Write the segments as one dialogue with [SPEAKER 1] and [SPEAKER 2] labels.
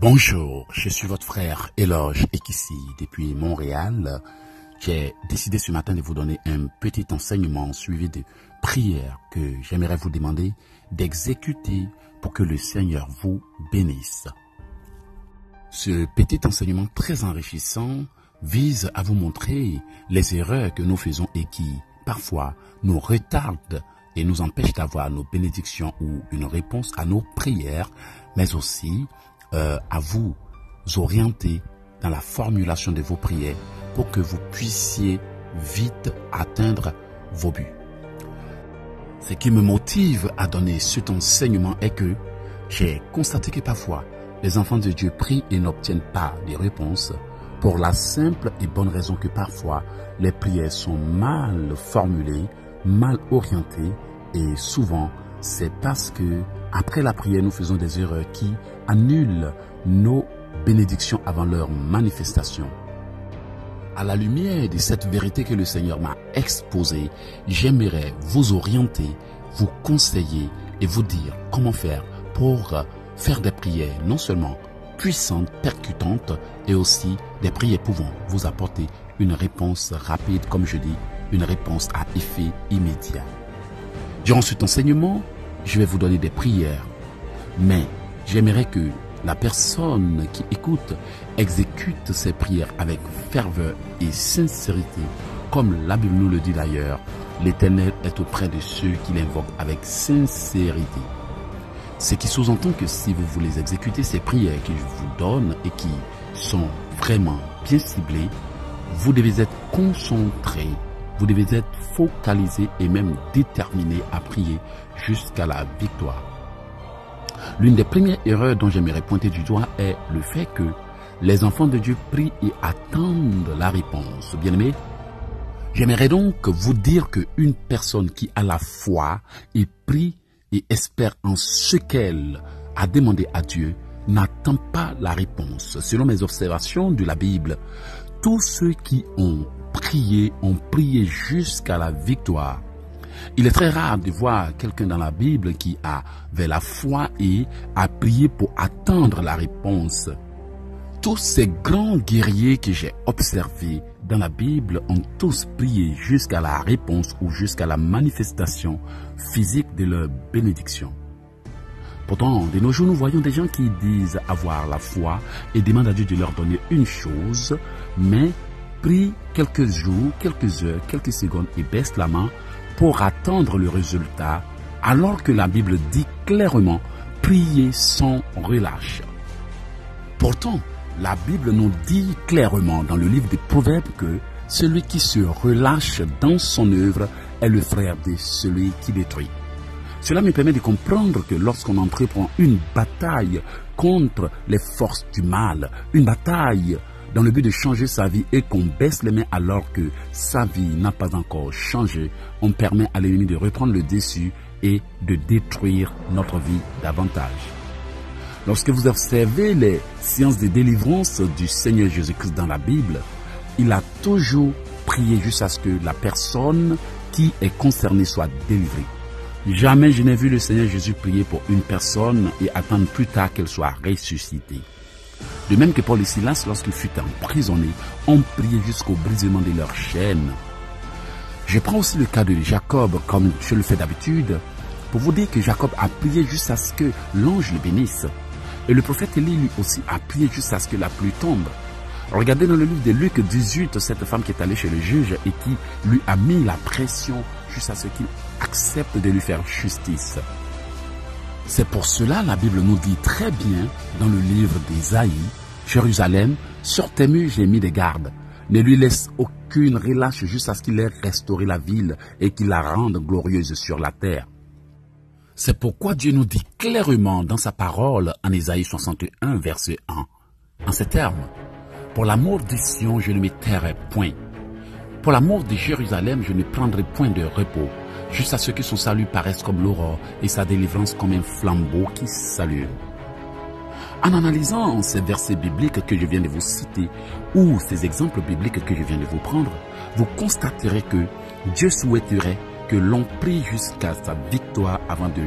[SPEAKER 1] Bonjour, je suis votre frère Eloge Ekissi depuis Montréal. J'ai décidé ce matin de vous donner un petit enseignement suivi de prières que j'aimerais vous demander d'exécuter pour que le Seigneur vous bénisse. Ce petit enseignement très enrichissant vise à vous montrer les erreurs que nous faisons et qui, parfois, nous retardent et nous empêchent d'avoir nos bénédictions ou une réponse à nos prières, mais aussi à vous orienter dans la formulation de vos prières pour que vous puissiez vite atteindre vos buts. Ce qui me motive à donner cet enseignement est que j'ai constaté que parfois les enfants de Dieu prient et n'obtiennent pas de réponses pour la simple et bonne raison que parfois les prières sont mal formulées, mal orientées et souvent c'est parce que après la prière nous faisons des erreurs qui annulent nos bénédictions avant leur manifestation. À la lumière de cette vérité que le Seigneur m'a exposée, j'aimerais vous orienter, vous conseiller et vous dire comment faire pour faire des prières non seulement puissantes, percutantes et aussi des prières pouvant vous apporter une réponse rapide, comme je dis, une réponse à effet immédiat. Durant cet enseignement, je vais vous donner des prières, mais j'aimerais que la personne qui écoute exécute ces prières avec ferveur et sincérité. Comme la Bible nous le dit d'ailleurs, l'Éternel est auprès de ceux qui l'invoquent avec sincérité. Ce qui sous-entend que si vous voulez exécuter ces prières que je vous donne et qui sont vraiment bien ciblées, vous devez être concentré, vous devez être focalisé et même déterminé à prier jusqu'à la victoire. L'une des premières erreurs dont j'aimerais pointer du doigt est le fait que les enfants de Dieu prient et attendent la réponse. Bien-aimés, j'aimerais donc vous dire qu'une personne qui a la foi et prie et espère en ce qu'elle a demandé à Dieu n'attend pas la réponse. Selon mes observations de la Bible, tous ceux qui ont prié jusqu'à la victoire. Il est très rare de voir quelqu'un dans la Bible qui avait la foi et a prié pour attendre la réponse. Tous ces grands guerriers que j'ai observés dans la Bible ont tous prié jusqu'à la réponse ou jusqu'à la manifestation physique de leur bénédiction. Pourtant, de nos jours, nous voyons des gens qui disent avoir la foi et demandent à Dieu de leur donner une chose, mais prient quelques jours, quelques heures, quelques secondes et baissent la main pour attendre le résultat, alors que la Bible dit clairement « priez sans relâche ». Pourtant, la Bible nous dit clairement dans le livre des Proverbes que celui qui se relâche dans son œuvre est le frère de celui qui détruit. Cela me permet de comprendre que lorsqu'on entreprend une bataille contre les forces du mal, une bataille dans le but de changer sa vie et qu'on baisse les mains alors que sa vie n'a pas encore changé, on permet à l'ennemi de reprendre le dessus et de détruire notre vie davantage. Lorsque vous observez les séances de délivrance du Seigneur Jésus-Christ dans la Bible, il a toujours prié jusqu'à ce que la personne qui est concernée soit délivrée. Jamais je n'ai vu le Seigneur Jésus prier pour une personne et attendre plus tard qu'elle soit ressuscitée. De même que Paul et Silas, lorsqu'ils furent emprisonnés, ont prié jusqu'au brisement de leurs chaînes. Je prends aussi le cas de Jacob, comme je le fais d'habitude, pour vous dire que Jacob a prié jusqu'à ce que l'ange le bénisse. Et le prophète Élie, lui aussi, a prié jusqu'à ce que la pluie tombe. Regardez dans le livre de Luc 18, cette femme qui est allée chez le juge et qui lui a mis la pression jusqu'à ce qu'il accepte de lui faire justice. C'est pour cela la Bible nous dit très bien dans le livre d'Ésaïe, « Jérusalem, sur tes murs j'ai mis des gardes. Ne lui laisse aucune relâche jusqu'à ce qu'il ait restauré la ville et qu'il la rende glorieuse sur la terre. » C'est pourquoi Dieu nous dit clairement dans sa parole en Ésaïe 61, verset 1, en ces termes, « Pour l'amour de Sion, je ne me tairai point. Pour l'amour de Jérusalem, je ne prendrai point de repos. Jusqu'à ce que son salut paraisse comme l'aurore et sa délivrance comme un flambeau qui s'allume. » En analysant ces versets bibliques que je viens de vous citer ou ces exemples bibliques que je viens de vous prendre, vous constaterez que Dieu souhaiterait que l'on prie jusqu'à sa victoire avant de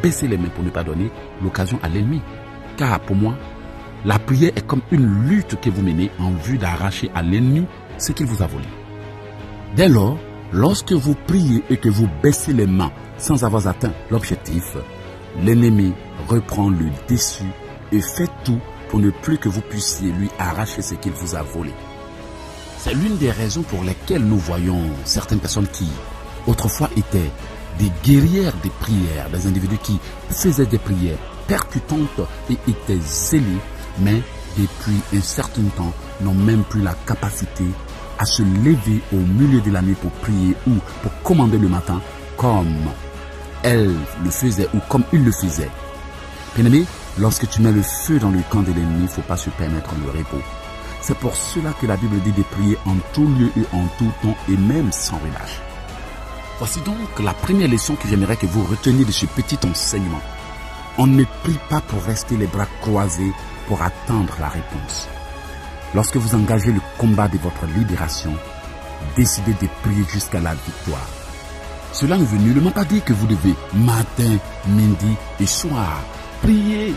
[SPEAKER 1] baisser les mains pour ne pas donner l'occasion à l'ennemi. Car pour moi, La prière est comme une lutte que vous menez en vue d'arracher à l'ennemi ce qu'il vous a volé. Dès lors, lorsque vous priez et que vous baissez les mains sans avoir atteint l'objectif, l'ennemi reprend le dessus et fait tout pour ne plus que vous puissiez lui arracher ce qu'il vous a volé. C'est l'une des raisons pour lesquelles nous voyons certaines personnes qui, autrefois, étaient des guerrières des prières, des individus qui faisaient des prières percutantes et étaient zélés, mais depuis un certain temps, n'ont même plus la capacité à se lever au milieu de la nuit pour prier ou pour commander le matin comme elle le faisait ou comme il le faisait. Bien-aimé, lorsque tu mets le feu dans le camp de l'ennemi, il ne faut pas se permettre le repos. C'est pour cela que la Bible dit de prier en tout lieu et en tout temps et même sans relâche. Voici donc la première leçon que j'aimerais que vous reteniez de ce petit enseignement. On ne prie pas pour rester les bras croisés pour attendre la réponse. Lorsque vous engagez le combat de votre libération, décidez de prier jusqu'à la victoire. Cela ne veut nullement pas dire que vous devez matin, midi et soir prier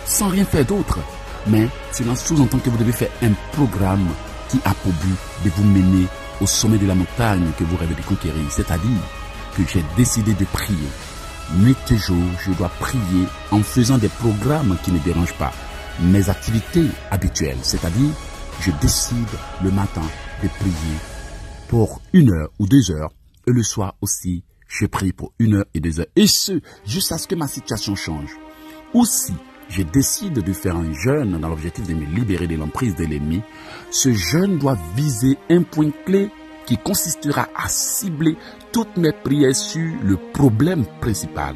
[SPEAKER 1] sans rien faire d'autre. Mais cela sous-entend que vous devez faire un programme qui a pour but de vous mener au sommet de la montagne que vous rêvez de conquérir. C'est-à-dire que j'ai décidé de prier. Nuit et jour, je dois prier en faisant des programmes qui ne dérangent pas mes activités habituelles. C'est-à-dire, je décide le matin de prier pour 1 heure ou 2 heures. Et le soir aussi, je prie pour 1 heure et 2 heures. Et ce, jusqu'à ce que ma situation change. Ou si je décide de faire un jeûne dans l'objectif de me libérer de l'emprise de l'ennemi, ce jeûne doit viser un point clé qui consistera à cibler toutes mes prières sur le problème principal.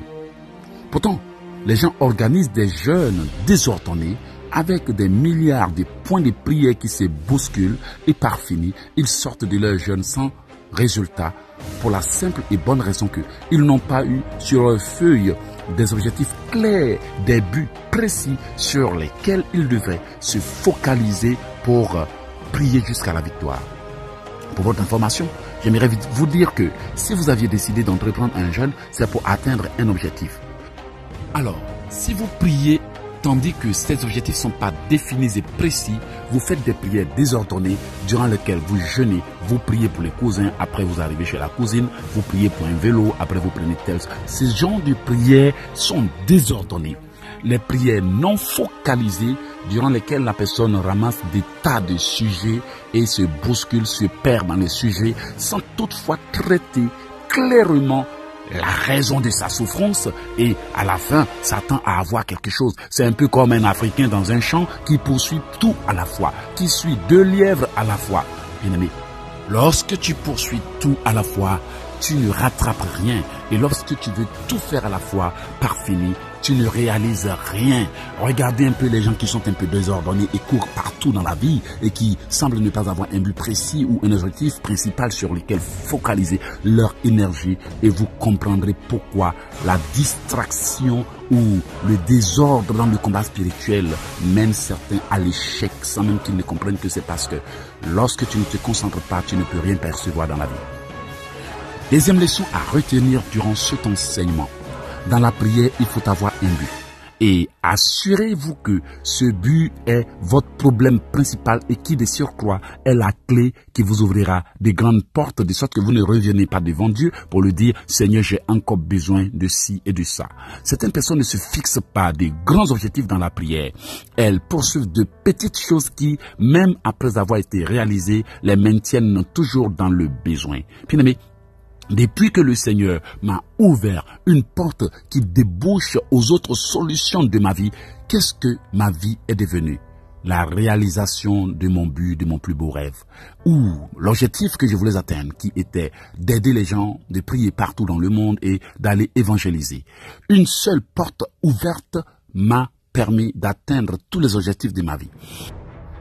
[SPEAKER 1] Pourtant, les gens organisent des jeûnes désordonnés avec des milliards de points de prière qui se bousculent et par fini, ils sortent de leur jeûne sans résultat pour la simple et bonne raison qu'ils n'ont pas eu sur leur feuille des objectifs clairs, des buts précis sur lesquels ils devaient se focaliser pour prier jusqu'à la victoire. Pour votre information, j'aimerais vous dire que si vous aviez décidé d'entreprendre un jeûne, c'est pour atteindre un objectif. Alors, si vous priez tandis que ces objectifs ne sont pas définis et précis, vous faites des prières désordonnées durant lesquelles vous jeûnez, vous priez pour les cousins, après vous arrivez chez la cousine, vous priez pour un vélo, après vous prenez tel. Ces genres de prières sont désordonnées. Les prières non focalisées durant lesquelles la personne ramasse des tas de sujets et se bouscule, se perd dans les sujets sans toutefois traiter clairement la raison de sa souffrance et à la fin s'attend à avoir quelque chose. C'est un peu comme un Africain dans un champ qui poursuit tout à la fois, qui suit 2 lièvres à la fois. Bien-aimé, lorsque tu poursuis tout à la fois, tu ne rattrapes rien. Et lorsque tu veux tout faire à la fois, par fini, tu ne réalises rien. Regardez un peu les gens qui sont un peu désordonnés et courent partout dans la vie et qui semblent ne pas avoir un but précis ou un objectif principal sur lequel focaliser leur énergie et vous comprendrez pourquoi la distraction ou le désordre dans le combat spirituel mène certains à l'échec sans même qu'ils ne comprennent que c'est parce que lorsque tu ne te concentres pas, tu ne peux rien percevoir dans la vie. Deuxième leçon à retenir durant cet enseignement. Dans la prière, il faut avoir un but. Et assurez-vous que ce but est votre problème principal et qui de surcroît est la clé qui vous ouvrira des grandes portes de sorte que vous ne revenez pas devant Dieu pour lui dire « Seigneur, j'ai encore besoin de ci et de ça ». Certaines personnes ne se fixent pas des grands objectifs dans la prière. Elles poursuivent de petites choses qui, même après avoir été réalisées, les maintiennent toujours dans le besoin. Bien-aimé, depuis que le Seigneur m'a ouvert une porte qui débouche aux autres solutions de ma vie, qu'est-ce que ma vie est devenue? La réalisation de mon but, de mon plus beau rêve. Ou l'objectif que je voulais atteindre, qui était d'aider les gens, de prier partout dans le monde et d'aller évangéliser. Une seule porte ouverte m'a permis d'atteindre tous les objectifs de ma vie.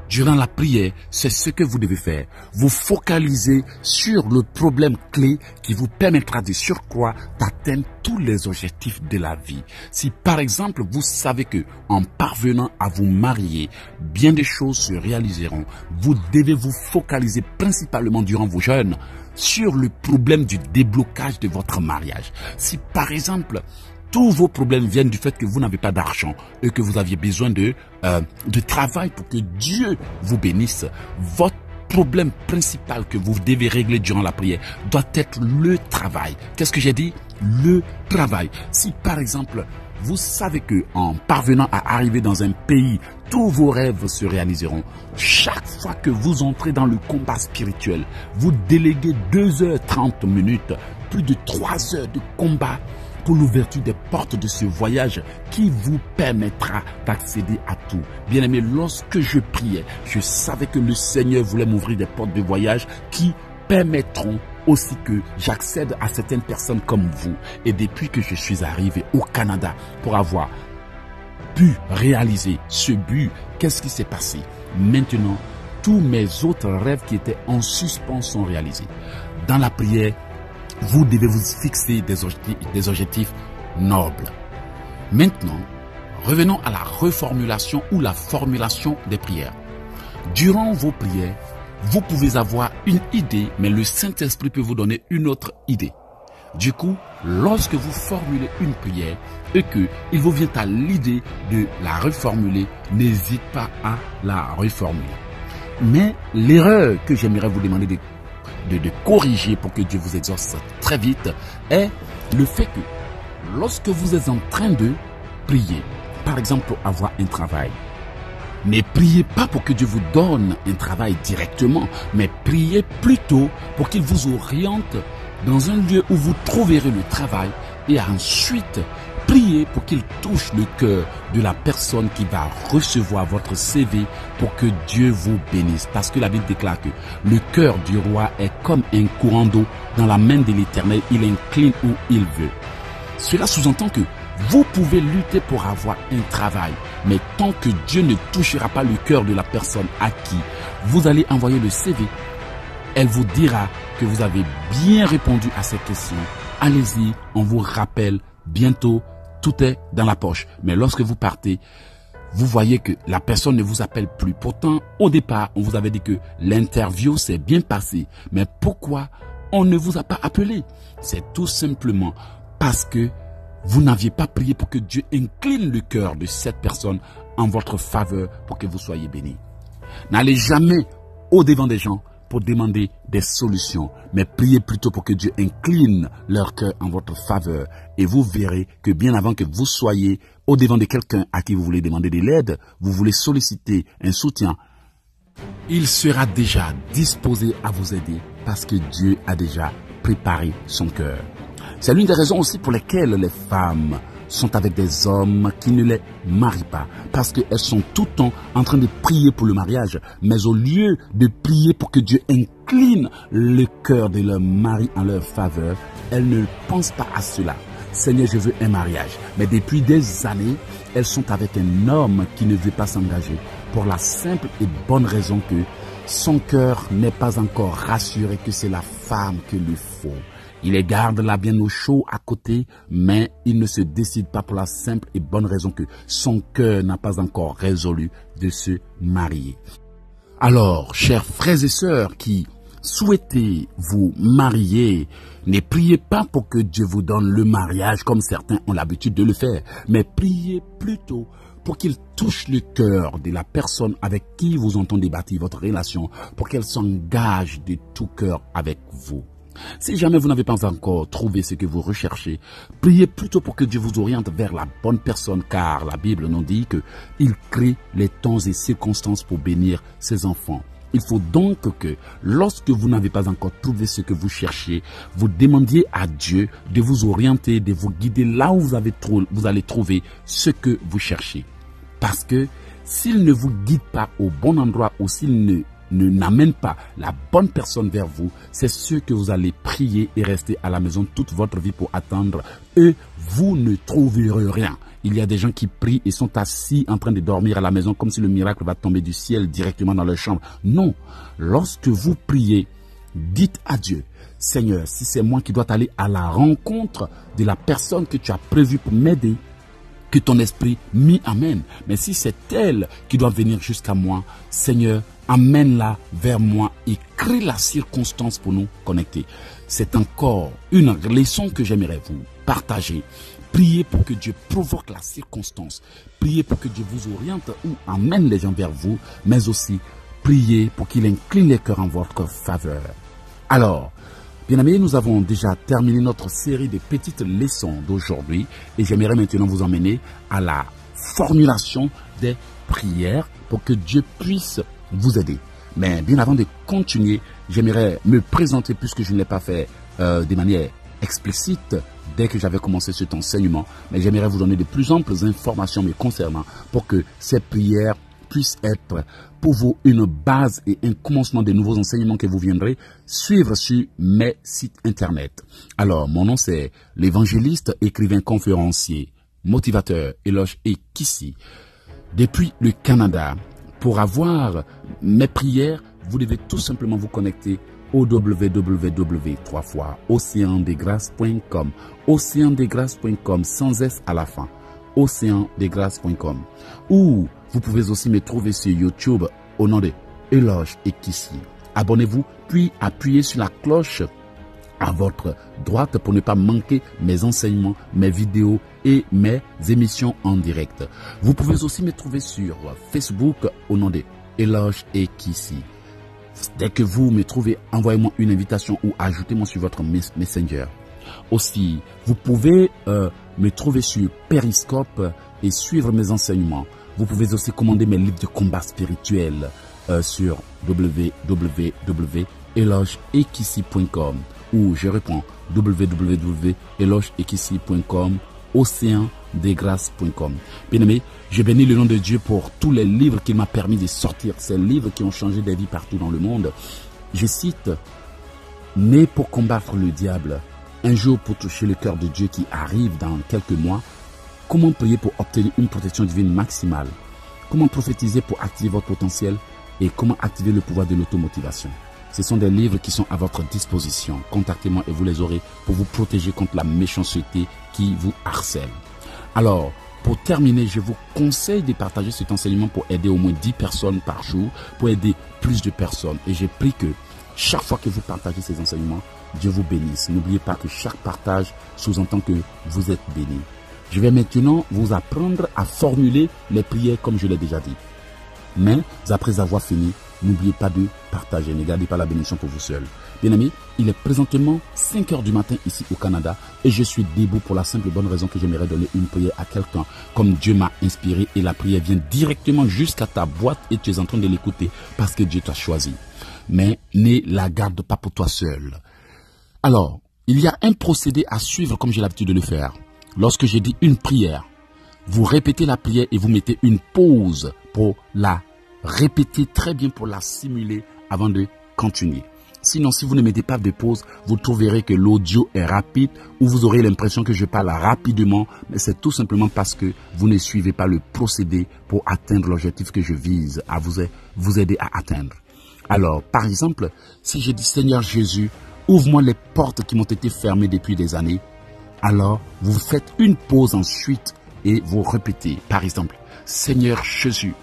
[SPEAKER 1] Durant la prière, c'est ce que vous devez faire. Vous focalisez sur le problème clé qui vous permettra de surcroît d'atteindre tous les objectifs de la vie. Si par exemple, vous savez que en parvenant à vous marier, bien des choses se réaliseront, vous devez vous focaliser principalement durant vos jeûnes sur le problème du déblocage de votre mariage. Si par exemple, tous vos problèmes viennent du fait que vous n'avez pas d'argent et que vous aviez besoin de travail pour que Dieu vous bénisse, votre problème principal que vous devez régler durant la prière doit être le travail. Qu'est-ce que j'ai dit? Le travail. Si par exemple, vous savez que en parvenant à arriver dans un pays, tous vos rêves se réaliseront. Chaque fois que vous entrez dans le combat spirituel, vous déléguez 2h30 minutes, plus de 3 heures de combat pour l'ouverture des portes de ce voyage qui vous permettra d'accéder à tout. Bien-aimé, lorsque je priais, je savais que le Seigneur voulait m'ouvrir des portes de voyage qui permettront aussi que j'accède à certaines personnes comme vous. Et depuis que je suis arrivé au Canada pour avoir pu réaliser ce but, qu'est-ce qui s'est passé? Maintenant, tous mes autres rêves qui étaient en suspens sont réalisés. Dans la prière, vous devez vous fixer des objectifs nobles. Maintenant, revenons à la reformulation ou la formulation des prières. Durant vos prières, vous pouvez avoir une idée, mais le Saint-Esprit peut vous donner une autre idée. Du coup, lorsque vous formulez une prière et qu'il vous vient à l'idée de la reformuler, n'hésitez pas à la reformuler. Mais l'erreur que j'aimerais vous demander de corriger pour que Dieu vous exauce très vite est le fait que lorsque vous êtes en train de prier, par exemple pour avoir un travail, ne priez pas pour que Dieu vous donne un travail directement, mais priez plutôt pour qu'il vous oriente dans un lieu où vous trouverez le travail et ensuite priez pour qu'il touche le cœur de la personne qui va recevoir votre CV pour que Dieu vous bénisse. Parce que la Bible déclare que le cœur du roi est comme un courant d'eau dans la main de l'Éternel. Il incline où il veut. Cela sous-entend que vous pouvez lutter pour avoir un travail, mais tant que Dieu ne touchera pas le cœur de la personne à qui vous allez envoyer le CV, elle vous dira que vous avez bien répondu à ces questions. Allez-y, on vous rappelle bientôt, tout est dans la poche. Mais lorsque vous partez, vous voyez que la personne ne vous appelle plus. Pourtant, au départ, on vous avait dit que l'interview s'est bien passée. Mais pourquoi on ne vous a pas appelé? C'est tout simplement parce que vous n'aviez pas prié pour que Dieu incline le cœur de cette personne en votre faveur pour que vous soyez bénis. N'allez jamais au-devant des gens pour demander des solutions, mais priez plutôt pour que Dieu incline leur cœur en votre faveur. Et vous verrez que bien avant que vous soyez au-devant de quelqu'un à qui vous voulez demander de l'aide, vous voulez solliciter un soutien, il sera déjà disposé à vous aider parce que Dieu a déjà préparé son cœur. C'est l'une des raisons aussi pour lesquelles les femmes sont avec des hommes qui ne les marient pas. Parce qu'elles sont tout le temps en train de prier pour le mariage. Mais au lieu de prier pour que Dieu incline le cœur de leur mari en leur faveur, elles ne pensent pas à cela. Seigneur, je veux un mariage. Mais depuis des années, elles sont avec un homme qui ne veut pas s'engager. Pour la simple et bonne raison que son cœur n'est pas encore rassuré que c'est la femme qu'il lui faut. Il les garde là bien au chaud à côté, mais il ne se décide pas pour la simple et bonne raison que son cœur n'a pas encore résolu de se marier. Alors, chers frères et sœurs qui souhaitez vous marier, ne priez pas pour que Dieu vous donne le mariage comme certains ont l'habitude de le faire, mais priez plutôt pour qu'il touche le cœur de la personne avec qui vous entendez bâtir votre relation, pour qu'elle s'engage de tout cœur avec vous. Si jamais vous n'avez pas encore trouvé ce que vous recherchez, priez plutôt pour que Dieu vous oriente vers la bonne personne, car la Bible nous dit qu'il crée les temps et circonstances pour bénir ses enfants. Il faut donc que lorsque vous n'avez pas encore trouvé ce que vous cherchez, vous demandiez à Dieu de vous orienter, de vous guider là où vous allez trouver ce que vous cherchez. Parce que s'il ne vous guide pas au bon endroit ou s'il n'amène pas la bonne personne vers vous, c'est sûr que vous allez prier et rester à la maison toute votre vie pour attendre et vous ne trouverez rien. Il y a des gens qui prient et sont assis en train de dormir à la maison comme si le miracle va tomber du ciel directement dans leur chambre. Non, lorsque vous priez, dites à Dieu, Seigneur, si c'est moi qui dois aller à la rencontre de la personne que tu as prévue pour m'aider, que ton esprit m'y amène. Mais si c'est elle qui doit venir jusqu'à moi, Seigneur, amène-la vers moi et crée la circonstance pour nous connecter. C'est encore une leçon que j'aimerais vous partager. Priez pour que Dieu provoque la circonstance. Priez pour que Dieu vous oriente ou amène les gens vers vous, mais aussi priez pour qu'il incline les cœurs en votre faveur. Alors, bien aimés, nous avons déjà terminé notre série de petites leçons d'aujourd'hui et j'aimerais maintenant vous emmener à la formulation des prières pour que Dieu puisse vous aider. Mais bien avant de continuer, j'aimerais me présenter puisque je ne l'ai pas fait de manière explicite dès que j'avais commencé cet enseignement, mais j'aimerais vous donner de plus amples informations me concernant pour que ces prières puissent être pour vous une base et un commencement des nouveaux enseignements que vous viendrez suivre sur mes sites internet. Alors, mon nom c'est l'évangéliste, écrivain, conférencier, motivateur, Eloge Ekissi, depuis le Canada. Pour avoir mes prières, vous devez tout simplement vous connecter au www.oceandesgrâces.com, oceandesgrâces.com sans S à la fin, oceandesgrâces.com. Ou vous pouvez aussi me trouver sur YouTube au nom de Eloge Ekissi. Abonnez-vous, puis appuyez sur la cloche à votre droite pour ne pas manquer mes enseignements, mes vidéos et mes émissions en direct. Vous pouvez aussi me trouver sur Facebook au nom de Eloge Ekissi. Dès que vous me trouvez, envoyez-moi une invitation ou ajoutez-moi sur votre Messenger. Aussi, vous pouvez me trouver sur Periscope et suivre mes enseignements. Vous pouvez aussi commander mes livres de combat spirituel sur www.elogeekissi.com ou je réponds www.elogeekissi.com, oceandesgrâces.com. Bien aimé, je bénis le nom de Dieu pour tous les livres qu'il m'a permis de sortir, ces livres qui ont changé des vies partout dans le monde. Je cite: né pour combattre le diable, un jour pour toucher le cœur de Dieu qui arrive dans quelques mois, comment prier pour obtenir une protection divine maximale, comment prophétiser pour activer votre potentiel et comment activer le pouvoir de l'automotivation. Ce sont des livres qui sont à votre disposition. Contactez-moi et vous les aurez pour vous protéger contre la méchanceté qui vous harcèle. Alors, pour terminer, je vous conseille de partager cet enseignement pour aider au moins 10 personnes par jour, pour aider plus de personnes. Et j'ai pris que chaque fois que vous partagez ces enseignements, Dieu vous bénisse. N'oubliez pas que chaque partage sous-entend que vous êtes béni. Je vais maintenant vous apprendre à formuler les prières comme je l'ai déjà dit. Mais après avoir fini, n'oubliez pas de partager, ne gardez pas la bénédiction pour vous seul. Bien amis, il est présentement 5 heures du matin ici au Canada et je suis debout pour la simple et bonne raison que j'aimerais donner une prière à quelqu'un comme Dieu m'a inspiré et la prière vient directement jusqu'à ta boîte et tu es en train de l'écouter parce que Dieu t'a choisi. Mais ne la garde pas pour toi seul. Alors, il y a un procédé à suivre comme j'ai l'habitude de le faire. Lorsque j'ai dit une prière, vous répétez la prière et vous mettez une pause pour la répéter très bien, pour la simuler avant de continuer. Sinon, si vous ne mettez pas de pause, vous trouverez que l'audio est rapide ou vous aurez l'impression que je parle rapidement, mais c'est tout simplement parce que vous ne suivez pas le procédé pour atteindre l'objectif que je vise à vous aider à atteindre. Alors, par exemple, si je dis Seigneur Jésus, ouvre-moi les portes qui m'ont été fermées depuis des années, alors vous faites une pause ensuite et vous répétez, par exemple, Seigneur Jésus,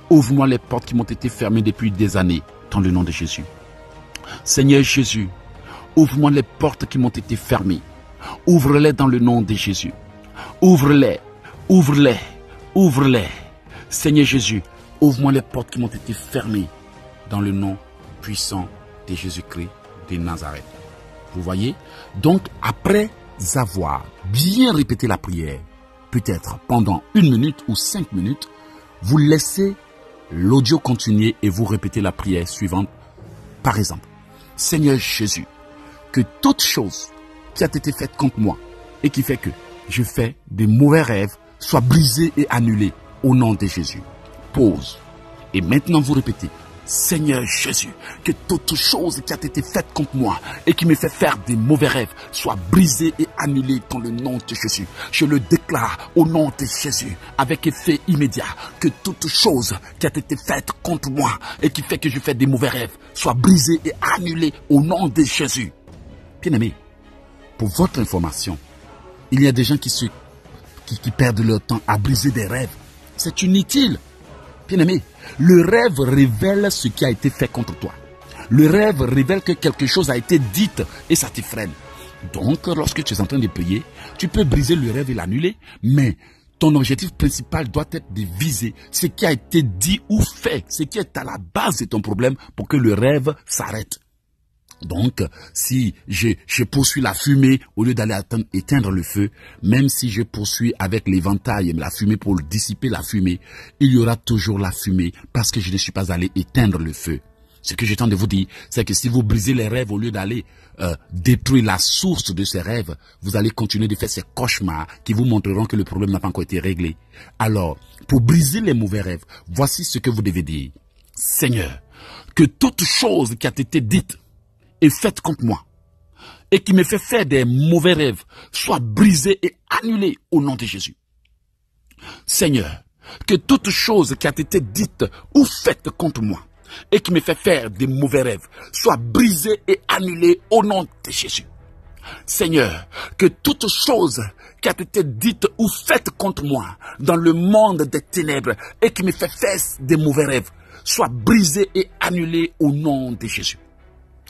[SPEAKER 1] ouvre-moi les portes qui m'ont été fermées depuis des années, dans le nom de Jésus. Seigneur Jésus, ouvre-moi les portes qui m'ont été fermées. Ouvre-les dans le nom de Jésus. Ouvre-les, ouvre-les, ouvre-les. Seigneur Jésus, ouvre-moi les portes qui m'ont été fermées dans le nom puissant de Jésus-Christ de Nazareth. Vous voyez? Donc, après avoir bien répété la prière, peut-être pendant 1 minute ou 5 minutes, vous laissez l'audio continuer et vous répétez la prière suivante. Par exemple, Seigneur Jésus, que toute chose qui a été faite contre moi et qui fait que je fais des mauvais rêves soit brisée et annulée au nom de Jésus. Pause. Et maintenant vous répétez, Seigneur Jésus, que toute chose qui a été faite contre moi et qui me fait faire des mauvais rêves soit brisée et annulée dans le nom de Jésus. Je le déclare au nom de Jésus avec effet immédiat que toute chose qui a été faite contre moi et qui fait que je fais des mauvais rêves soit brisée et annulée au nom de Jésus. Bien-aimés, pour votre information, il y a des gens qui perdent leur temps à briser des rêves. C'est inutile. Bien-aimé, le rêve révèle ce qui a été fait contre toi. Le rêve révèle que quelque chose a été dit et ça te freine. Donc, lorsque tu es en train de prier, tu peux briser le rêve et l'annuler, mais ton objectif principal doit être de viser ce qui a été dit ou fait, ce qui est à la base de ton problème pour que le rêve s'arrête. Donc, si je poursuis la fumée, au lieu d'aller éteindre le feu, même si je poursuis avec l'éventail et la fumée pour dissiper la fumée, il y aura toujours la fumée parce que je ne suis pas allé éteindre le feu. Ce que je tente de vous dire, c'est que si vous brisez les rêves au lieu d'aller détruire la source de ces rêves, vous allez continuer de faire ces cauchemars qui vous montreront que le problème n'a pas encore été réglé. Alors, pour briser les mauvais rêves, voici ce que vous devez dire. Seigneur, que toute chose qui a été dite et faite contre moi et qui me fait faire des mauvais rêves soit brisée et annulée au nom de Jésus. Seigneur, que toute chose qui a été dite ou faite contre moi et qui me fait faire des mauvais rêves soit brisée et annulée au nom de Jésus. Seigneur, que toute chose qui a été dite ou faite contre moi dans le monde des ténèbres et qui me fait faire des mauvais rêves soit brisée et annulée au nom de Jésus.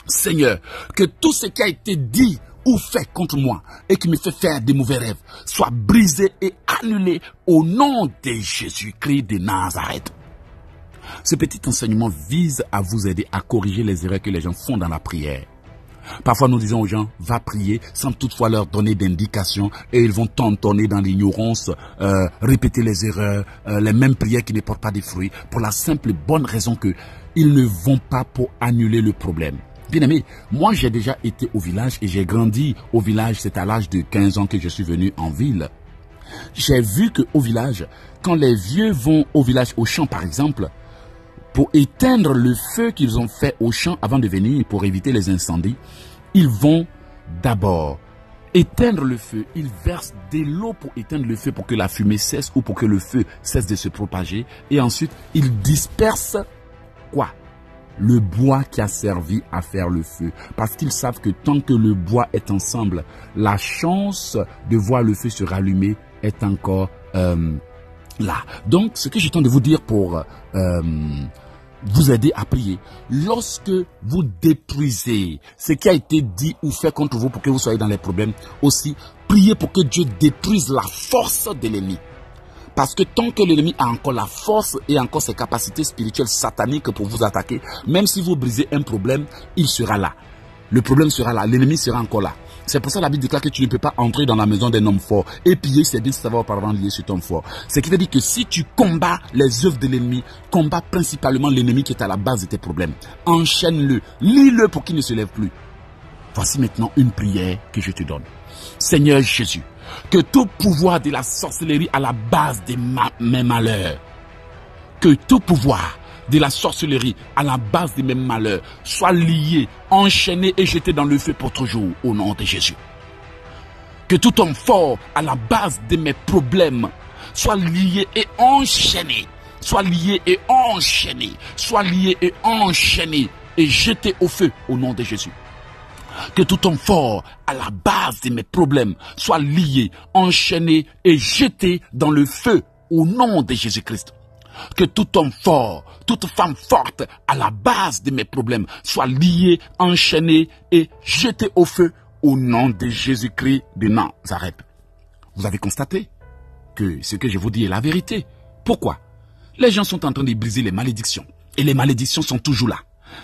[SPEAKER 1] Seigneur, que tout ce qui a été dit ou fait contre moi et qui me fait faire des mauvais rêves soit brisé et annulé au nom de Jésus-Christ de Nazareth. Ce petit enseignement vise à vous aider à corriger les erreurs que les gens font dans la prière. Parfois nous disons aux gens, va prier sans toutefois leur donner d'indications et ils vont tontonner dans l'ignorance, répéter les erreurs, les mêmes prières qui ne portent pas de fruits pour la simple et bonne raison que ils ne vont pas pour annuler le problème. Bien aimé, moi j'ai déjà été au village et j'ai grandi au village, c'est à l'âge de 15 ans que je suis venu en ville. J'ai vu qu'au village, quand les vieux vont au village, au champ par exemple, pour éteindre le feu qu'ils ont fait au champ avant de venir pour éviter les incendies, ils vont d'abord éteindre le feu. Ils versent de l'eau pour éteindre le feu pour que la fumée cesse ou pour que le feu cesse de se propager. Et ensuite, ils dispersent quoi? Le bois qui a servi à faire le feu. Parce qu'ils savent que tant que le bois est ensemble, la chance de voir le feu se rallumer est encore là. Donc, ce que je tente de vous dire pour vous aider à prier, lorsque vous détruisez ce qui a été dit ou fait contre vous pour que vous soyez dans les problèmes, aussi, priez pour que Dieu détruise la force de l'ennemi. Parce que tant que l'ennemi a encore la force et encore ses capacités spirituelles sataniques pour vous attaquer, même si vous brisez un problème, il sera là. Le problème sera là, l'ennemi sera encore là. C'est pour ça que la Bible déclare que tu ne peux pas entrer dans la maison d'un homme fort et piller ses biens sans savoir auparavant lier cet homme fort. Ce qui veut dire que si tu combats les œuvres de l'ennemi, combat principalement l'ennemi qui est à la base de tes problèmes. Enchaîne-le, lis-le pour qu'il ne se lève plus. Voici maintenant une prière que je te donne. Seigneur Jésus, que tout pouvoir de la sorcellerie à la base de mes malheurs, que tout pouvoir de la sorcellerie à la base de mes malheurs soit lié, enchaîné et jeté dans le feu pour toujours au nom de Jésus. Que tout homme fort à la base de mes problèmes soit lié et enchaîné, soit lié et enchaîné, soit lié et enchaîné et jeté au feu au nom de Jésus. Que tout homme fort à la base de mes problèmes soit lié, enchaîné et jeté dans le feu au nom de Jésus-Christ. Que tout homme fort, toute femme forte à la base de mes problèmes soit lié, enchaîné et jeté au feu au nom de Jésus-Christ de Nazareth. Vous avez constaté que ce que je vous dis est la vérité. Pourquoi? Les gens sont en train de briser les malédictions et les malédictions sont toujours là.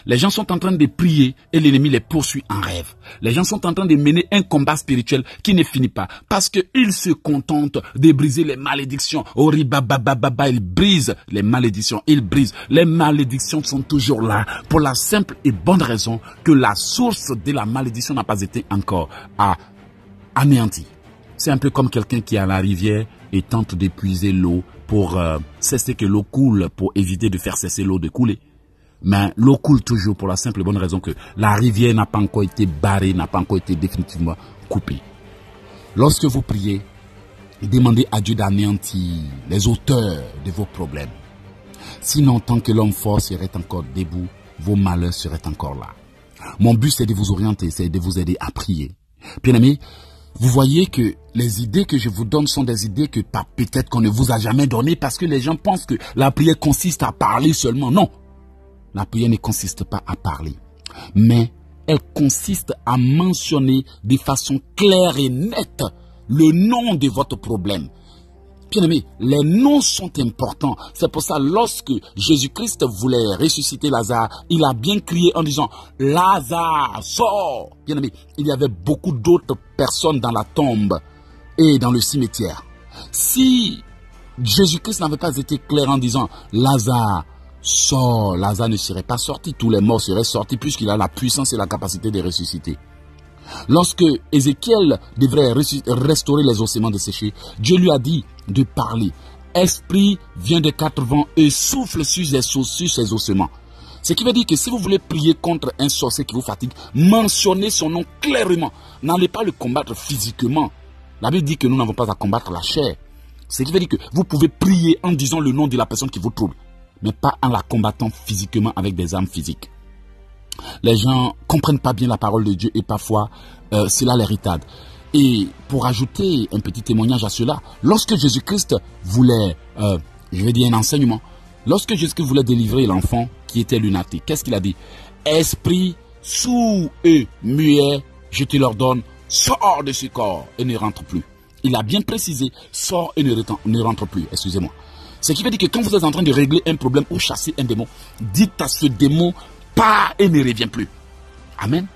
[SPEAKER 1] Les gens sont en train de prier et l'ennemi les poursuit en rêve. Les gens sont en train de mener un combat spirituel qui ne finit pas parce qu'ils se contentent de briser les malédictions. Ils brisent les malédictions. Ils brisent. Les malédictions sont toujours là pour la simple et bonne raison que la source de la malédiction n'a pas été encore anéantie. C'est un peu comme quelqu'un qui est à la rivière et tente d'épuiser l'eau pour cesser que l'eau coule, pour éviter de faire cesser l'eau de couler. Mais l'eau coule toujours pour la simple et bonne raison que la rivière n'a pas encore été barrée, n'a pas encore été définitivement coupée. Lorsque vous priez, demandez à Dieu d'anéantir les auteurs de vos problèmes. Sinon, tant que l'homme fort serait encore debout, vos malheurs seraient encore là. Mon but, c'est de vous orienter, c'est de vous aider à prier. Bien amis, vous voyez que les idées que je vous donne sont des idées que peut-être qu'on ne vous a jamais données parce que les gens pensent que la prière consiste à parler seulement. Non. La prière ne consiste pas à parler, mais elle consiste à mentionner de façon claire et nette le nom de votre problème. Bien-aimés, les noms sont importants. C'est pour ça, lorsque Jésus-Christ voulait ressusciter Lazare, il a bien crié en disant « Lazare, sors !» Bien-aimés, il y avait beaucoup d'autres personnes dans la tombe et dans le cimetière. Si Jésus-Christ n'avait pas été clair en disant « Lazare, sors !» Lazare ne serait pas sorti. Tous les morts seraient sortis puisqu'il a la puissance et la capacité de ressusciter. Lorsque Ézéchiel devrait restaurer les ossements desséchés, Dieu lui a dit de parler. Esprit vient des quatre vents et souffle sur ses ossements. Ce qui veut dire que si vous voulez prier contre un sorcier qui vous fatigue, mentionnez son nom clairement. N'allez pas le combattre physiquement. La Bible dit que nous n'avons pas à combattre la chair. Ce qui veut dire que vous pouvez prier en disant le nom de la personne qui vous trouble, mais pas en la combattant physiquement avec des armes physiques. Les gens ne comprennent pas bien la parole de Dieu et parfois cela les retarde. Et pour ajouter un petit témoignage à cela, lorsque Jésus-Christ voulait, je vais dire un enseignement, lorsque Jésus-Christ voulait délivrer l'enfant qui était lunatique, qu'est-ce qu'il a dit? Esprit sourd et muet, je te l'ordonne, sors de ce corps et ne rentre plus. Il a bien précisé, sors et ne rentre plus, excusez-moi. Ce qui veut dire que quand vous êtes en train de régler un problème ou chasser un démon, dites à ce démon, pars et ne reviens plus. Amen.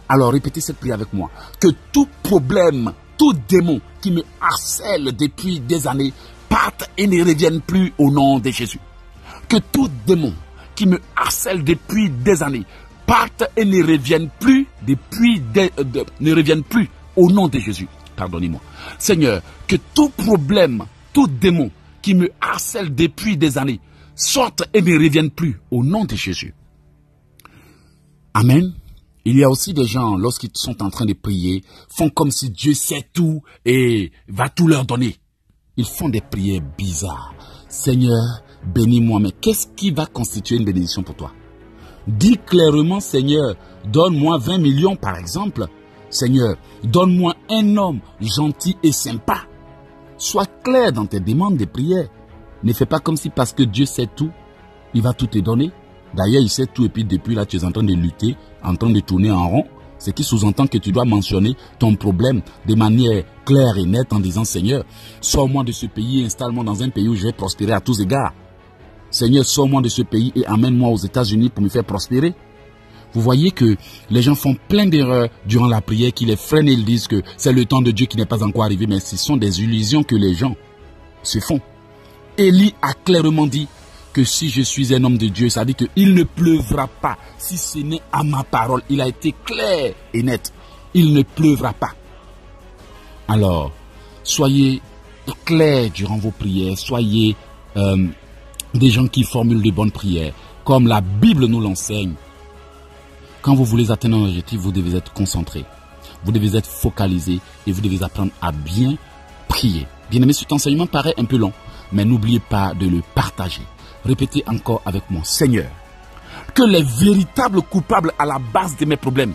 [SPEAKER 1] Alors répétez cette prière avec moi. Que tout problème, tout démon qui me harcèle depuis des années, parte et ne revienne plus au nom de Jésus. Que tout démon qui me harcèle depuis des années, parte et ne revienne plus, ne revienne plus au nom de Jésus. Pardonnez-moi. Seigneur, que tout problème, tout démon qui me harcèle depuis des années, sorte et ne revienne plus au nom de Jésus. Amen. Il y a aussi des gens, lorsqu'ils sont en train de prier, font comme si Dieu sait tout et va tout leur donner. Ils font des prières bizarres. Seigneur, bénis-moi, mais qu'est-ce qui va constituer une bénédiction pour toi? Dis clairement, Seigneur, donne-moi 20 millions par exemple. Seigneur, donne-moi un homme gentil et sympa. Sois clair dans tes demandes de prière. Ne fais pas comme si parce que Dieu sait tout, il va tout te donner. D'ailleurs, il sait tout et puis depuis là, tu es en train de lutter, en train de tourner en rond. Ce qui sous-entend que tu dois mentionner ton problème de manière claire et nette en disant, Seigneur, sors-moi de ce pays et installe-moi dans un pays où je vais prospérer à tous égards. Seigneur, sors-moi de ce pays et amène-moi aux États-Unis pour me faire prospérer. Vous voyez que les gens font plein d'erreurs durant la prière qui les freinent et ils disent que c'est le temps de Dieu qui n'est pas encore arrivé, mais ce sont des illusions que les gens se font. Élie a clairement dit que si je suis un homme de Dieu, ça dit qu'il ne pleuvra pas si ce n'est à ma parole. Il a été clair et net. Il ne pleuvra pas. Alors, soyez clairs durant vos prières. Soyez des gens qui formulent de bonnes prières. Comme la Bible nous l'enseigne. Quand vous voulez atteindre un objectif, vous devez être concentré. Vous devez être focalisé et vous devez apprendre à bien prier. Bien aimé, cet enseignement paraît un peu long, mais n'oubliez pas de le partager. Répétez encore avec moi. Seigneur, que les véritables coupables à la base de mes problèmes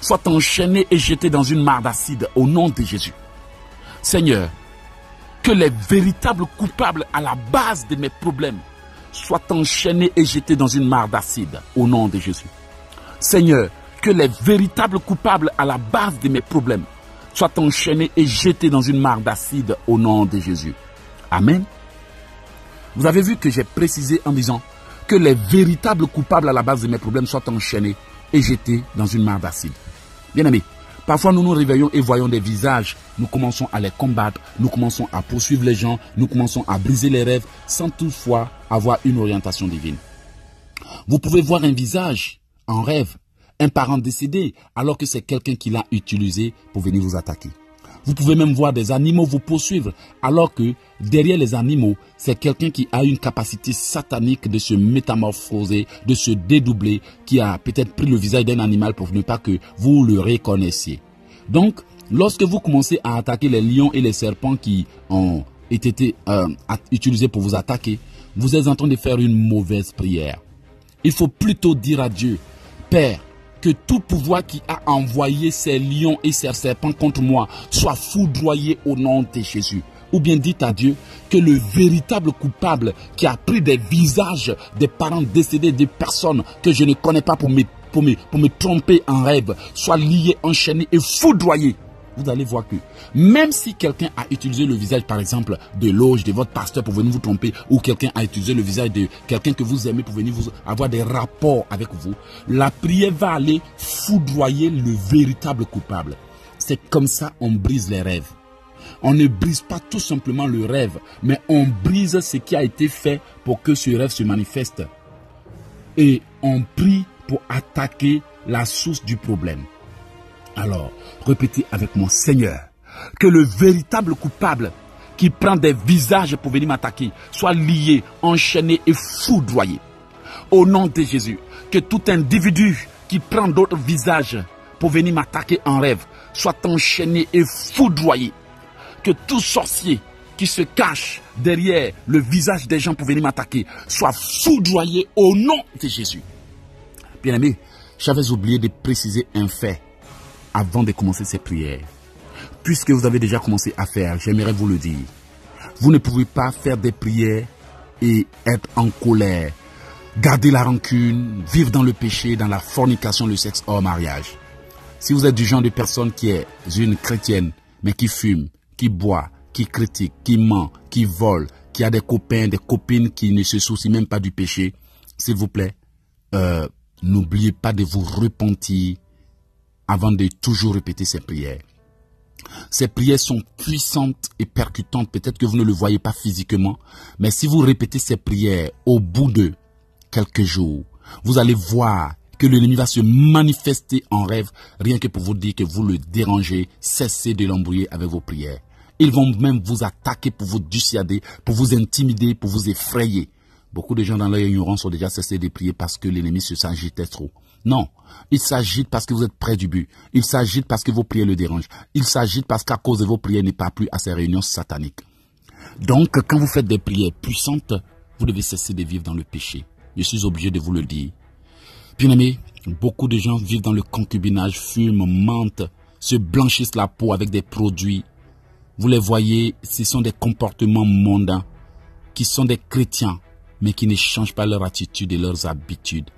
[SPEAKER 1] soient enchaînés et jetés dans une mare d'acide au nom de Jésus. Seigneur, que les véritables coupables à la base de mes problèmes soient enchaînés et jetés dans une mare d'acide au nom de Jésus. Seigneur, que les véritables coupables à la base de mes problèmes soient enchaînés et jetés dans une mare d'acide au nom de Jésus. Amen. Vous avez vu que j'ai précisé en disant que les véritables coupables à la base de mes problèmes soient enchaînés et jetés dans une mare d'acide. Bien aimé, parfois nous nous réveillons et voyons des visages, nous commençons à les combattre, nous commençons à poursuivre les gens, nous commençons à briser les rêves sans toutefois avoir une orientation divine. Vous pouvez voir un visage en rêve, un parent décédé, alors que c'est quelqu'un qui l'a utilisé pour venir vous attaquer. Vous pouvez même voir des animaux vous poursuivre, alors que derrière les animaux, c'est quelqu'un qui a une capacité satanique de se métamorphoser, de se dédoubler, qui a peut-être pris le visage d'un animal pour ne pas que vous le reconnaissiez. Donc, lorsque vous commencez à attaquer les lions et les serpents qui ont été utilisés pour vous attaquer, vous êtes en train de faire une mauvaise prière. Il faut plutôt dire à Dieu, Père, que tout pouvoir qui a envoyé ces lions et ces serpents contre moi soit foudroyé au nom de Jésus. Ou bien dites à Dieu que le véritable coupable qui a pris des visages des parents décédés, des personnes que je ne connais pas pour me pour me tromper en rêve, soit lié, enchaîné et foudroyé. Vous allez voir que même si quelqu'un a utilisé le visage, par exemple, de l'auge de votre pasteur pour venir vous tromper, ou quelqu'un a utilisé le visage de quelqu'un que vous aimez pour venir vous avoir des rapports avec vous, la prière va aller foudroyer le véritable coupable. C'est comme ça on brise les rêves. On ne brise pas tout simplement le rêve, mais on brise ce qui a été fait pour que ce rêve se manifeste. Et on prie pour attaquer la source du problème. Alors, répétez avec moi, Seigneur, que le véritable coupable qui prend des visages pour venir m'attaquer soit lié, enchaîné et foudroyé. Au nom de Jésus, que tout individu qui prend d'autres visages pour venir m'attaquer en rêve soit enchaîné et foudroyé. Que tout sorcier qui se cache derrière le visage des gens pour venir m'attaquer soit foudroyé au nom de Jésus. Bien-aimés, j'avais oublié de préciser un fait avant de commencer ces prières. Puisque vous avez déjà commencé à faire, j'aimerais vous le dire. Vous ne pouvez pas faire des prières et être en colère, garder la rancune, vivre dans le péché, dans la fornication, le sexe hors mariage. Si vous êtes du genre de personne qui est une chrétienne, mais qui fume, qui boit, qui critique, qui ment, qui vole, qui a des copains, des copines qui ne se soucient même pas du péché, s'il vous plaît, n'oubliez pas de vous repentir avant de toujours répéter ces prières. Ces prières sont puissantes et percutantes. Peut-être que vous ne le voyez pas physiquement, mais si vous répétez ces prières au bout de quelques jours, vous allez voir que l'ennemi va se manifester en rêve, rien que pour vous dire que vous le dérangez. Cessez de l'embrouiller avec vos prières. Ils vont même vous attaquer pour vous dissuader, pour vous intimider, pour vous effrayer. Beaucoup de gens dans leur ignorance ont déjà cessé de prier parce que l'ennemi s'agitait trop. Non, il s'agite parce que vous êtes près du but. Il s'agite parce que vos prières le dérangent. Il s'agite parce qu'à cause de vos prières, il n'est pas plus à ces réunions sataniques. Donc, quand vous faites des prières puissantes, vous devez cesser de vivre dans le péché. Je suis obligé de vous le dire. Bien-aimés, beaucoup de gens vivent dans le concubinage, fument, mentent, se blanchissent la peau avec des produits. Vous les voyez, ce sont des comportements mondains qui sont des chrétiens, mais qui ne changent pas leur attitude et leurs habitudes.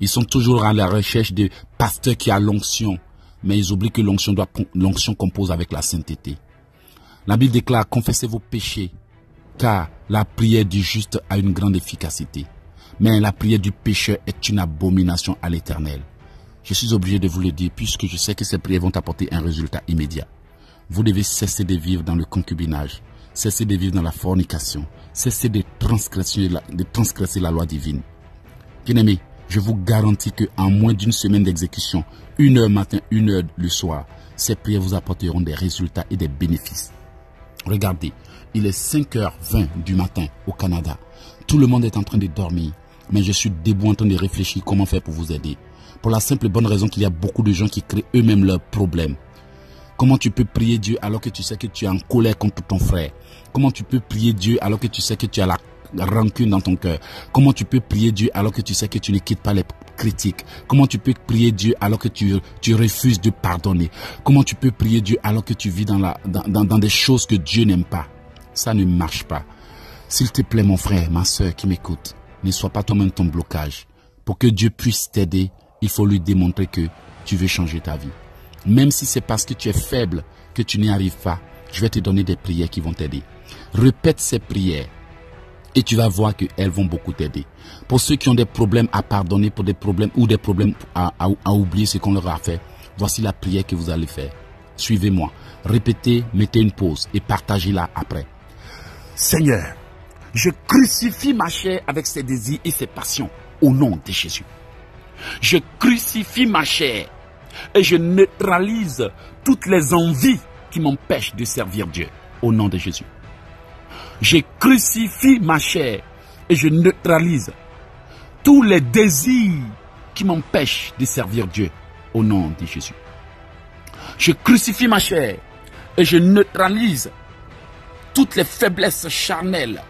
[SPEAKER 1] Ils sont toujours à la recherche de pasteurs qui a l'onction, mais ils oublient que l'onction compose avec la sainteté. La Bible déclare, confessez vos péchés, car la prière du juste a une grande efficacité. Mais la prière du pécheur est une abomination à l'Éternel. Je suis obligé de vous le dire, puisque je sais que ces prières vont apporter un résultat immédiat. Vous devez cesser de vivre dans le concubinage, cesser de vivre dans la fornication, cesser de transgresser la loi divine. Bien-aimés, je vous garantis qu'en moins d'une semaine d'exécution, 1 heure matin, 1 heure le soir, ces prières vous apporteront des résultats et des bénéfices. Regardez, il est 5h20 du matin au Canada. Tout le monde est en train de dormir, mais je suis debout en train de réfléchir comment faire pour vous aider. Pour la simple et bonne raison qu'il y a beaucoup de gens qui créent eux-mêmes leurs problèmes. Comment tu peux prier Dieu alors que tu sais que tu es en colère contre ton frère? Comment tu peux prier Dieu alors que tu sais que tu as la rancune dans ton cœur? Comment tu peux prier Dieu alors que tu sais que tu ne quittes pas les critiques? Comment tu peux prier Dieu alors que tu refuses de pardonner? Comment tu peux prier Dieu alors que tu vis dans des choses que Dieu n'aime pas? Ça ne marche pas. S'il te plaît mon frère, ma soeur qui m'écoute, ne sois pas toi-même ton blocage. Pour que Dieu puisse t'aider, il faut lui démontrer que tu veux changer ta vie. Même si c'est parce que tu es faible que tu n'y arrives pas, je vais te donner des prières qui vont t'aider. Répète ces prières et tu vas voir qu'elles vont beaucoup t'aider. Pour ceux qui ont des problèmes à pardonner, pour des problèmes ou des problèmes à oublier ce qu'on leur a fait, voici la prière que vous allez faire. Suivez-moi. Répétez, mettez une pause et partagez-la après. Seigneur, je crucifie ma chair avec ses désirs et ses passions au nom de Jésus. Je crucifie ma chair et je neutralise toutes les envies qui m'empêchent de servir Dieu au nom de Jésus. Je crucifie ma chair et je neutralise tous les désirs qui m'empêchent de servir Dieu au nom de Jésus. Je crucifie ma chair et je neutralise toutes les faiblesses charnelles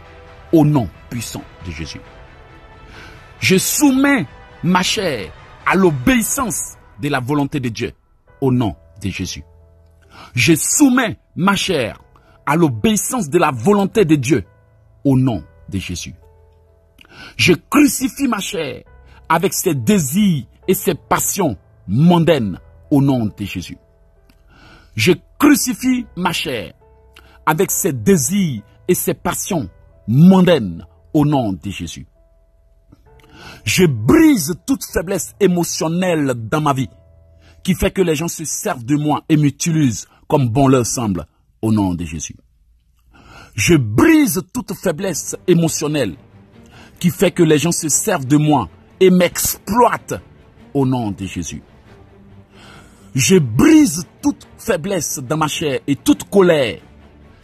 [SPEAKER 1] au nom puissant de Jésus. Je soumets ma chair à l'obéissance de la volonté de Dieu au nom de Jésus. Je soumets ma chair à l'obéissance de la volonté de Dieu au nom de Jésus. Je crucifie ma chair avec ses désirs et ses passions mondaines au nom de Jésus. Je crucifie ma chair avec ses désirs et ses passions mondaines au nom de Jésus. Je brise toute faiblesse émotionnelle dans ma vie qui fait que les gens se servent de moi et m'utilisent comme bon leur semble au nom de Jésus. Je brise toute faiblesse émotionnelle qui fait que les gens se servent de moi et m'exploitent au nom de Jésus. Je brise toute faiblesse dans ma chair et toute colère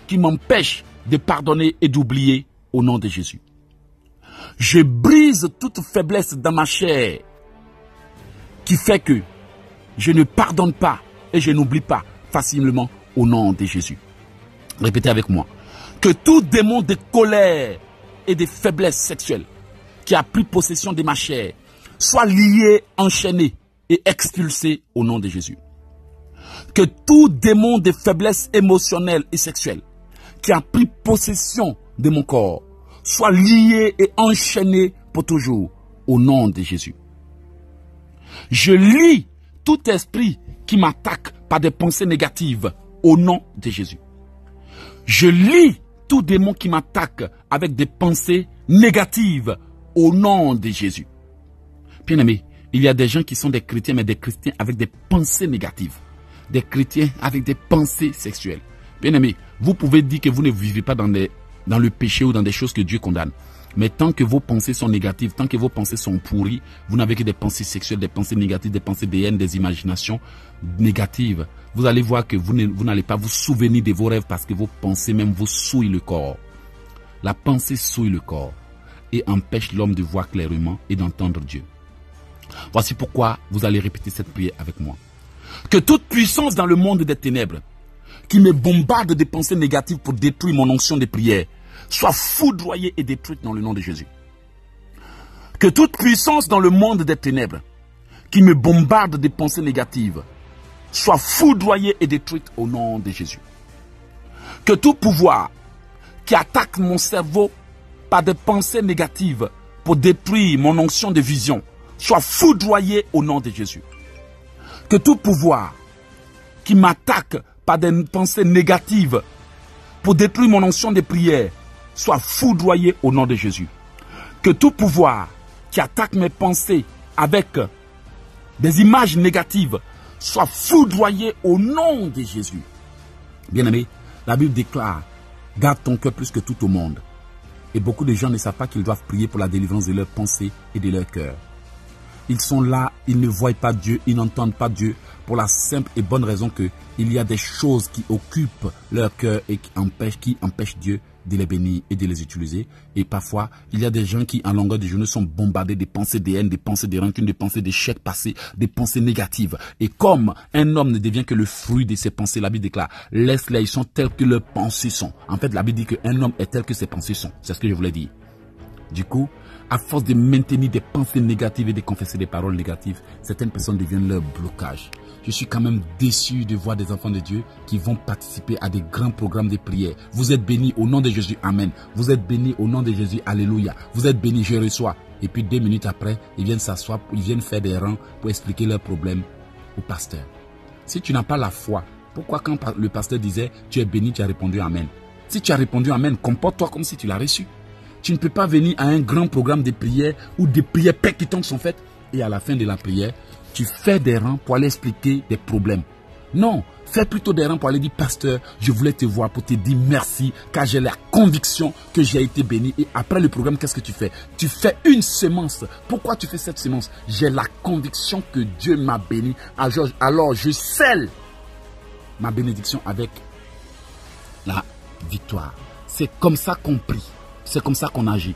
[SPEAKER 1] qui m'empêche de pardonner et d'oublier au nom de Jésus. Je brise toute faiblesse dans ma chair qui fait que je ne pardonne pas et je n'oublie pas facilement au nom de Jésus. Répétez avec moi. Que tout démon de colère et de faiblesse sexuelle qui a pris possession de ma chair soit lié, enchaîné et expulsé au nom de Jésus. Que tout démon de faiblesse émotionnelle et sexuelle qui a pris possession de mon corps soit lié et enchaîné pour toujours au nom de Jésus. Je lie tout esprit qui m'attaque par des pensées négatives au nom de Jésus. Je lie tout démon qui m'attaque avec des pensées négatives au nom de Jésus. Bien aimé, il y a des gens qui sont des chrétiens, mais des chrétiens avec des pensées négatives. Des chrétiens avec des pensées sexuelles. Bien aimé, vous pouvez dire que vous ne vivez pas dans le péché ou dans des choses que Dieu condamne. Mais tant que vos pensées sont négatives, tant que vos pensées sont pourries, vous n'avez que des pensées sexuelles, des pensées négatives, des pensées de haine, des imaginations négatives. Vous allez voir que vous n'allez pas vous souvenir de vos rêves parce que vos pensées même vous souillent le corps. La pensée souille le corps et empêche l'homme de voir clairement et d'entendre Dieu. Voici pourquoi vous allez répéter cette prière avec moi. Que toute puissance dans le monde des ténèbres qui me bombarde de pensées négatives pour détruire mon onction de prière soit foudroyée et détruite dans le nom de Jésus. Que toute puissance dans le monde des ténèbres qui me bombarde de pensées négatives soit foudroyée et détruite au nom de Jésus. Que tout pouvoir qui attaque mon cerveau par des pensées négatives pour détruire mon onction de vision soit foudroyé au nom de Jésus. Que tout pouvoir qui m'attaque par des pensées négatives pour détruire mon onction de prière soit foudroyé au nom de Jésus. Que tout pouvoir qui attaque mes pensées avec des images négatives soit foudroyé au nom de Jésus. Bien-aimé, la Bible déclare, garde ton cœur plus que tout au monde. Et beaucoup de gens ne savent pas qu'ils doivent prier pour la délivrance de leurs pensées et de leur cœur. Ils sont là, ils ne voient pas Dieu, ils n'entendent pas Dieu pour la simple et bonne raison qu'il y a des choses qui occupent leur cœur et qui empêchent Dieu de les bénir et de les utiliser. Et parfois, il y a des gens qui, en longueur de journée, sont bombardés des pensées de haine, des pensées de rancune, des pensées d'échecs passés, des pensées négatives. Et comme un homme ne devient que le fruit de ses pensées, la Bible déclare, laisse-les, ils sont tels que leurs pensées sont. En fait, la Bible dit qu'un homme est tel que ses pensées sont. C'est ce que je voulais dire. Du coup, à force de maintenir des pensées négatives et de confesser des paroles négatives, certaines personnes deviennent leur blocage. Je suis quand même déçu de voir des enfants de Dieu qui vont participer à des grands programmes de prière. Vous êtes bénis au nom de Jésus, Amen. Vous êtes bénis au nom de Jésus, Alléluia. Vous êtes bénis, je reçois. Et puis 2 minutes après, ils viennent s'asseoir, ils viennent faire des rangs pour expliquer leurs problèmes au pasteur. Si tu n'as pas la foi, pourquoi quand le pasteur disait tu es béni, tu as répondu Amen? Si tu as répondu Amen, comporte-toi comme si tu l'as reçu. Tu ne peux pas venir à un grand programme de prière où des prières percutantes sont faites et à la fin de la prière, tu fais des rangs pour aller expliquer des problèmes. Non, fais plutôt des rangs pour aller dire, pasteur, je voulais te voir pour te dire merci car j'ai la conviction que j'ai été béni. Et après le programme, qu'est-ce que tu fais? Tu fais une semence. Pourquoi tu fais cette semence? J'ai la conviction que Dieu m'a béni. Alors je scelle ma bénédiction avec la victoire. C'est comme ça qu'on prie. C'est comme ça qu'on agit.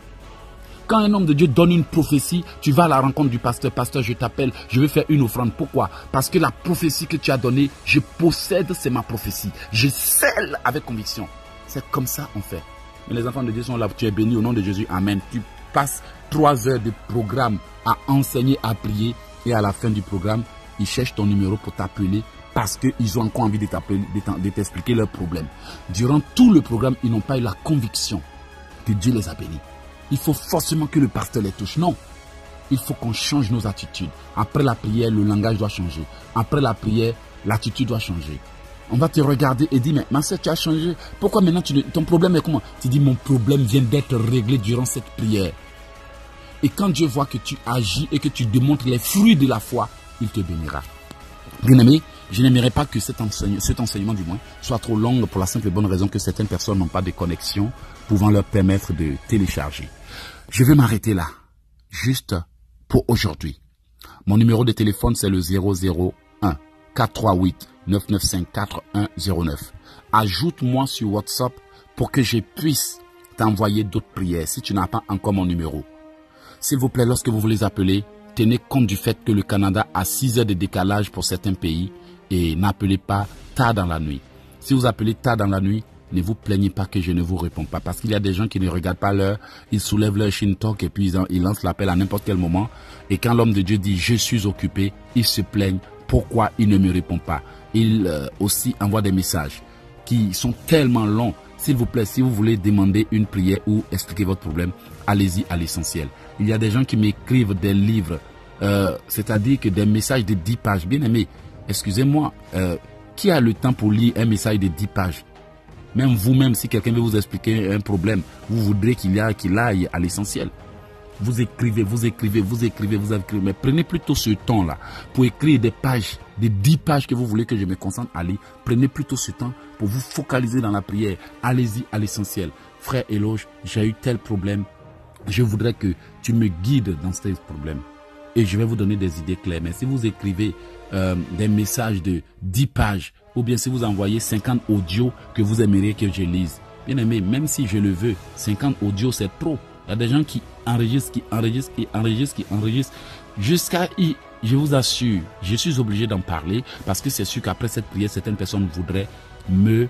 [SPEAKER 1] Quand un homme de Dieu donne une prophétie, tu vas à la rencontre du pasteur. Pasteur, je t'appelle, je veux faire une offrande. Pourquoi? Parce que la prophétie que tu as donnée, je possède, c'est ma prophétie. Je scelle avec conviction. C'est comme ça on fait. Mais les enfants de Dieu sont là, tu es béni au nom de Jésus, Amen. Tu passes 3 heures de programme à enseigner, à prier. Et à la fin du programme, ils cherchent ton numéro pour t'appeler parce qu'ils ont encore envie de t'appeler, de t'expliquer leurs problèmes. Durant tout le programme, ils n'ont pas eu la conviction que Dieu les a bénis. Il faut forcément que le pasteur les touche. Non. Il faut qu'on change nos attitudes. Après la prière, le langage doit changer. Après la prière, l'attitude doit changer. On va te regarder et dire, mais ma soeur, tu as changé. Pourquoi maintenant ton problème est comment? Tu dis, mon problème vient d'être réglé durant cette prière. Et quand Dieu voit que tu agis et que tu démontres les fruits de la foi, il te bénira. Bien-aimé, je n'aimerais pas que cet enseignement du moins soit trop long pour la simple et bonne raison que certaines personnes n'ont pas de connexion pouvant leur permettre de télécharger. Je vais m'arrêter là, juste pour aujourd'hui. Mon numéro de téléphone, c'est le 001 438 995 4109. Ajoute-moi sur WhatsApp pour que je puisse t'envoyer d'autres prières si tu n'as pas encore mon numéro. S'il vous plaît, lorsque vous voulez appeler, tenez compte du fait que le Canada a 6 heures de décalage pour certains pays et n'appelez pas tard dans la nuit. Si vous appelez tard dans la nuit, ne vous plaignez pas que je ne vous réponds pas parce qu'il y a des gens qui ne regardent pas l'heure, ils soulèvent leur shin-talk et puis ils lancent l'appel à n'importe quel moment. Et quand l'homme de Dieu dit « je suis occupé », ils se plaignent pourquoi il ne me répond pas. Il aussi envoie des messages qui sont tellement longs. S'il vous plaît, si vous voulez demander une prière ou expliquer votre problème, allez-y à l'essentiel. Il y a des gens qui m'écrivent des livres, c'est-à-dire que des messages de 10 pages. Bien aimé, excusez-moi, qui a le temps pour lire un message de 10 pages? Même vous-même, si quelqu'un veut vous expliquer un problème, vous voudrez qu'il aille à l'essentiel. Vous écrivez, mais prenez plutôt ce temps-là pour écrire des pages, des 10 pages que vous voulez que je me concentre à lire. Prenez plutôt ce temps pour vous focaliser dans la prière. Allez-y à l'essentiel. Frère Éloge, j'ai eu tel problème. Je voudrais que tu me guides dans ce problème. Et je vais vous donner des idées claires. Mais si vous écrivez des messages de 10 pages, ou bien si vous envoyez 50 audios que vous aimeriez que je lise, bien aimé, même si je le veux, 50 audios c'est trop. Il y a des gens qui enregistrent, jusqu'à, je vous assure, je suis obligé d'en parler parce que c'est sûr qu'après cette prière, certaines personnes voudraient me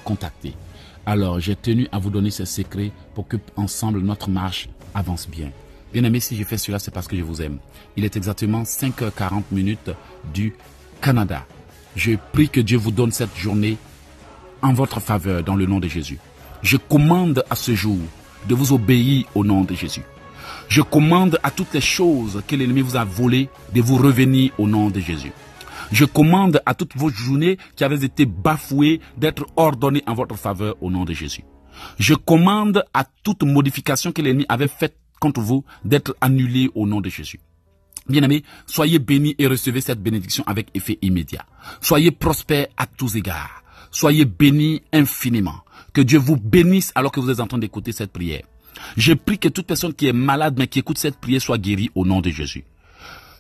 [SPEAKER 1] contacter. Alors, j'ai tenu à vous donner ces secrets pour que ensemble notre marche avance bien. Bien aimé, si je fais cela, c'est parce que je vous aime. Il est exactement 5h40 du Canada. Je prie que Dieu vous donne cette journée en votre faveur dans le nom de Jésus. Je commande à ce jour de vous obéir au nom de Jésus. Je commande à toutes les choses que l'ennemi vous a volées de vous revenir au nom de Jésus. Je commande à toutes vos journées qui avaient été bafouées d'être ordonnées en votre faveur au nom de Jésus. Je commande à toute modification que l'ennemi avait faite contre vous d'être annulée au nom de Jésus. Bien-aimés, soyez bénis et recevez cette bénédiction avec effet immédiat. Soyez prospères à tous égards. Soyez bénis infiniment. Que Dieu vous bénisse alors que vous êtes en train d'écouter cette prière. Je prie que toute personne qui est malade mais qui écoute cette prière soit guérie au nom de Jésus.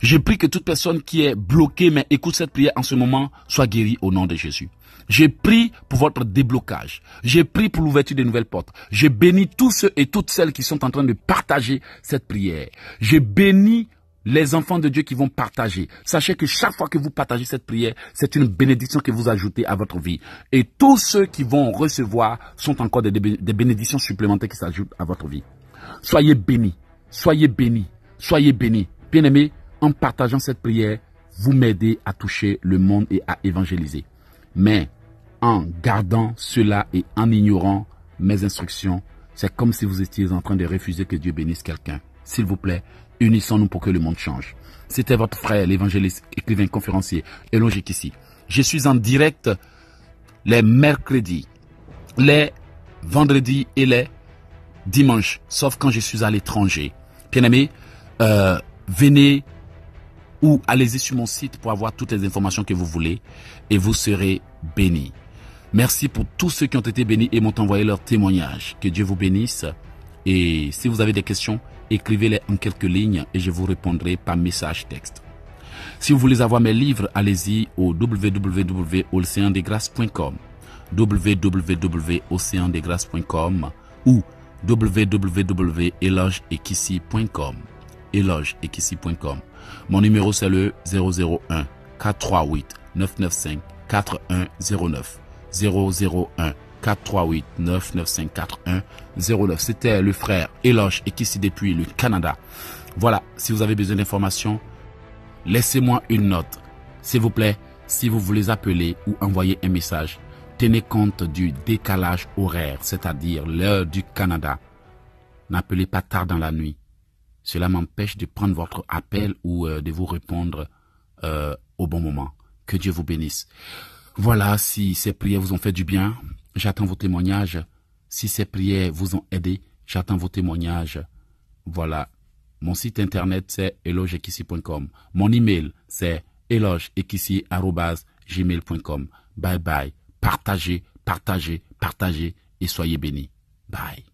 [SPEAKER 1] Je prie que toute personne qui est bloquée mais écoute cette prière en ce moment soit guérie au nom de Jésus. Je prie pour votre déblocage. Je prie pour l'ouverture de nouvelles portes. Je bénis tous ceux et toutes celles qui sont en train de partager cette prière. Je bénis les enfants de Dieu qui vont partager. Sachez que chaque fois que vous partagez cette prière, c'est une bénédiction que vous ajoutez à votre vie. Et tous ceux qui vont recevoir sont encore des bénédictions supplémentaires qui s'ajoutent à votre vie. Soyez bénis, soyez bénis, soyez bénis. Bien-aimés, en partageant cette prière, vous m'aidez à toucher le monde et à évangéliser. Mais en gardant cela et en ignorant mes instructions, c'est comme si vous étiez en train de refuser que Dieu bénisse quelqu'un. S'il vous plaît, unissons-nous pour que le monde change. C'était votre frère, l'évangéliste, écrivain, conférencier, Éloge Ekissi. Je suis en direct les mercredis, les vendredis et les dimanches, sauf quand je suis à l'étranger. Bien-aimés, venez ou allez-y sur mon site pour avoir toutes les informations que vous voulez et vous serez bénis. Merci pour tous ceux qui ont été bénis et m'ont envoyé leurs témoignages. Que Dieu vous bénisse. Et si vous avez des questions, écrivez-les en quelques lignes et je vous répondrai par message texte. Si vous voulez avoir mes livres, allez-y au www.oceandesgrâces.com www.oceandesgrâces.com ou www.elogeekissi.com elogeekissi.com. Mon numéro c'est le 001 438 995 4109 001 438 995 4109. C'était le frère Éloge Ekissi depuis le Canada. Voilà, si vous avez besoin d'informations, laissez-moi une note. S'il vous plaît, si vous voulez appeler ou envoyer un message, tenez compte du décalage horaire, c'est-à-dire l'heure du Canada. N'appelez pas tard dans la nuit. cela m'empêche de prendre votre appel ou de vous répondre au bon moment. Que Dieu vous bénisse. Voilà, si ces prières vous ont fait du bien, j'attends vos témoignages. Si ces prières vous ont aidé, j'attends vos témoignages. Voilà. Mon site internet, c'est elogeekissi.com. Mon email, c'est elogeekissi@gmail.com. Bye bye. Partagez, partagez, partagez et soyez bénis. Bye.